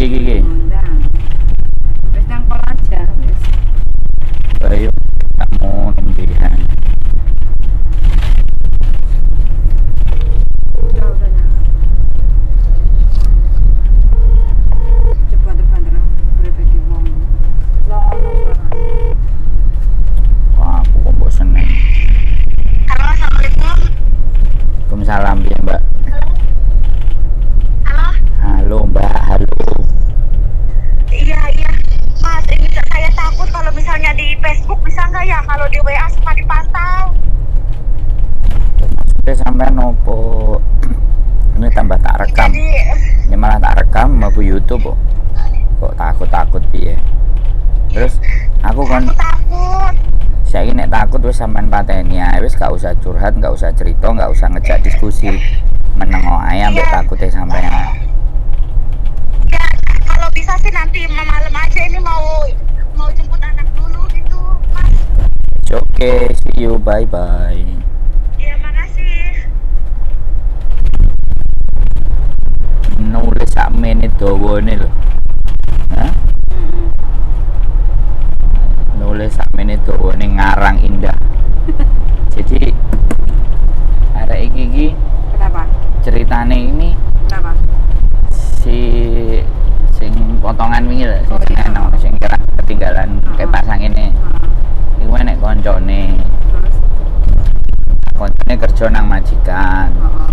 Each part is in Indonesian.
iki. Undang. Wis nang pol aja wis. Ayo kamu nembihan. Udah nyala. Coba banter-banter berbagi wong. Lo ono suarane. Wah, aku kok bosen nih. Halo, assalamualaikum. Waalaikumsalam ya Mbak. Halo. Halo Mbak, halo. Iya, Mas, ini saya takut kalau misalnya di Facebook bisa nggak ya kalau di WA semua dipantau. Maksudnya sampai nopo? Ini tambah tak rekam. Jadi Ini malah tak rekam mau YouTube kok. Kok takut piye? Terus aku kan aku takut. saya nek takut wis sampean pateni ae wis gak usah curhat, gak usah cerita, gak usah ngejak diskusi. Menengo ae ambek takute sampean. Ya, kalau bisa sih nanti malam aja ini mau jemput anak dulu gitu, Mas. Oke, see you, bye bye. Iya, makasih. Nulis sak menit dawane lho. Hah? Nulis sak menit dawane ngarang indah. Jadi arek iki Kenapa? ceritane ini Kenapa? si sing potongan wingi lho, Oh, sing iya. enak, sing ketinggalan kayak pasang ini. Heeh. Iku nek koncone, Terus koncone kerja nang majikan. heeh.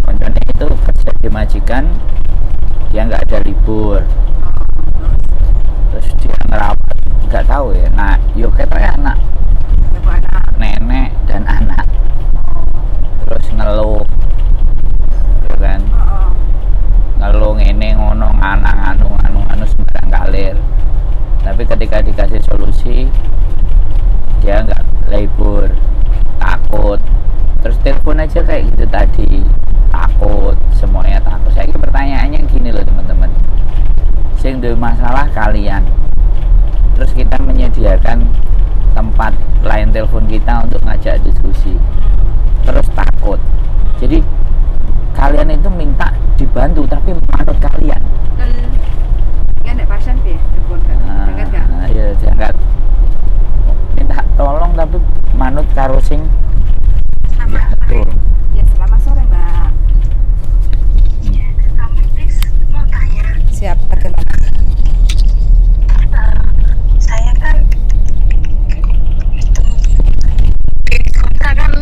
Koncone itu kerja di majikan, dia nggak ada libur. Terus dia ngerawat, nggak tahu ya. Nah, yuk kayak anak, Coba anak. nenek dan anak. Terus ngeluh, ya kan? Heeh. Ngeluh ngene ngono anu sembarang kalir. Tapi ketika dikasih solusi, dia nggak libur, takut. Terus telepon aja kayak gitu tadi, takut, semuanya takut. Saya pertanyaannya gini loh teman-teman, sing duwe masalah kalian, terus kita menyediakan tempat line telepon kita untuk ngajak diskusi, terus takut. Jadi kalian itu minta dibantu tapi manut kalian. Ya nek pasien piye? Telepon kan. Dengar enggak? Ya jangan minta tolong tapi manut karo sing betul. Ya selamat sore, Mbak. Kamu please mau tanya. Siap, bagaimana? Saya kan di kontrak kan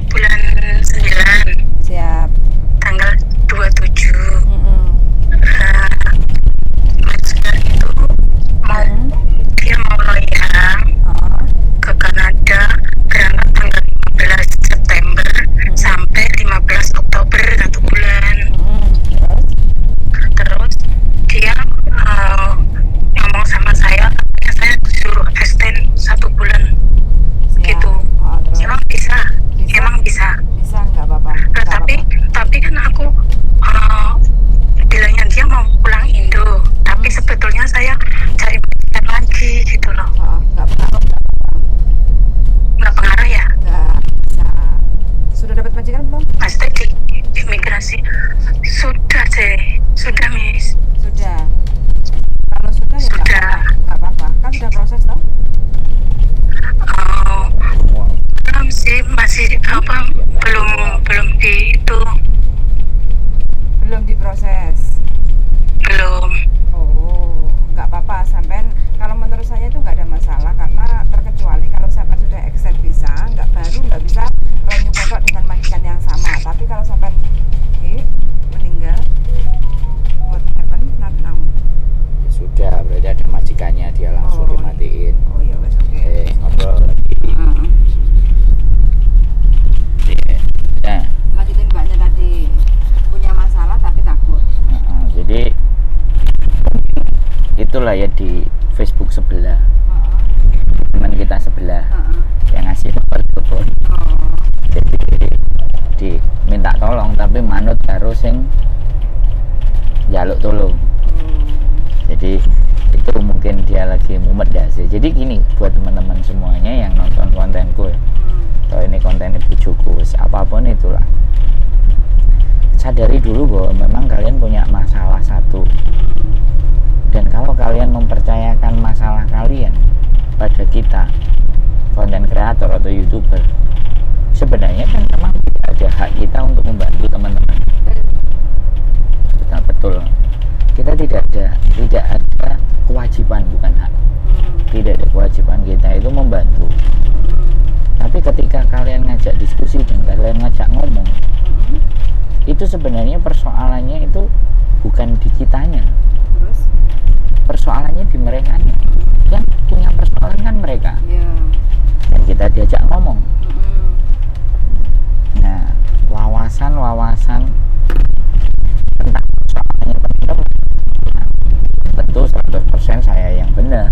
bulan 9 Siap. tanggal 27. Heeh. Majikan itu dia mau loyang Heeh. ke Kanada berangkat tanggal 15 September sampai 15 Oktober 1 bulan. Terus dia ngomong sama saya, saya disuruh extend 1 bulan gitu. Oh, terus Emang bisa? Emang bisa. bisa nggak apa-apa? Nah, Nggak tapi kan aku bilangnya dia mau pulang Indo, tapi sebetulnya saya cari majikan lagi gitu loh. apa-apa. Nggak pengaruh, Nggak pengaruh ya? nggak bisa. Sudah dapat majikan belum? Maksudnya di imigrasi sudah Miss. Sudah. Kalau sudah ya nggak Sudah. apa-apa. Nggak apa-apa. Kan sudah proses toh? Oh, belum sih, masih belum di itu, Belum diproses. belum. Oh, nggak apa-apa. Sampai kalau menurut saya itu nggak ada masalah karena terkecuali kalau sampai sudah extend bisa, nggak bisa renew kontrak dengan majikan yang sama. Tapi kalau sampai meninggal, what happen not now. Ya sudah, berarti ada majikannya, dia langsung Oh. dimatiin. Oh iya wes oke. Ngobrol lagi. Heeh. Ya, Lanjutin mbaknya tadi punya masalah tapi takut. jadi itulah ya di Facebook sebelah, teman kita sebelah yang ngasih nomor telepon. Jadi diminta tolong tapi manut karo sing jaluk tolong. Jadi itu mungkin dia lagi mumet ya sih. Jadi gini buat teman-teman semuanya yang nonton kontenku ya, atau ini konten bujuku, apapun itulah, sadari dulu bahwa memang kalian punya masalah satu atau YouTuber, sebenarnya kan memang tidak ada hak kita untuk membantu teman-teman. Betul, kita tidak ada kewajiban, bukan hak, tidak ada kewajiban kita itu membantu. Tapi ketika kalian ngajak diskusi dan kalian ngajak ngomong, itu sebenarnya persoalannya itu bukan di kitanya, Terus? persoalannya di mereka. Yang punya persoalan kan mereka, Ya. dan kita diajak ngomong. Nah, wawasan tentang persoalannya teman-teman, tentu 100% saya yang benar,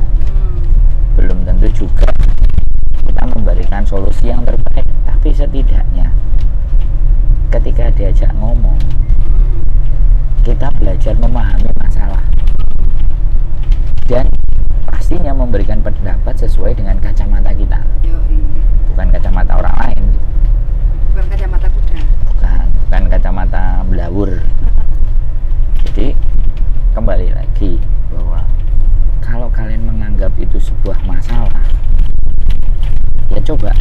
belum tentu juga kita memberikan solusi yang terbaik, tapi setidaknya ketika diajak ngomong, kita belajar memahami masalah dan pastinya memberikan pendapat sesuai dengan kacamata kita, Yoi. bukan kacamata orang lain, Bukan kacamata kuda. bukan kacamata belawur. Jadi kembali lagi bahwa kalau kalian menganggap itu sebuah masalah, ya coba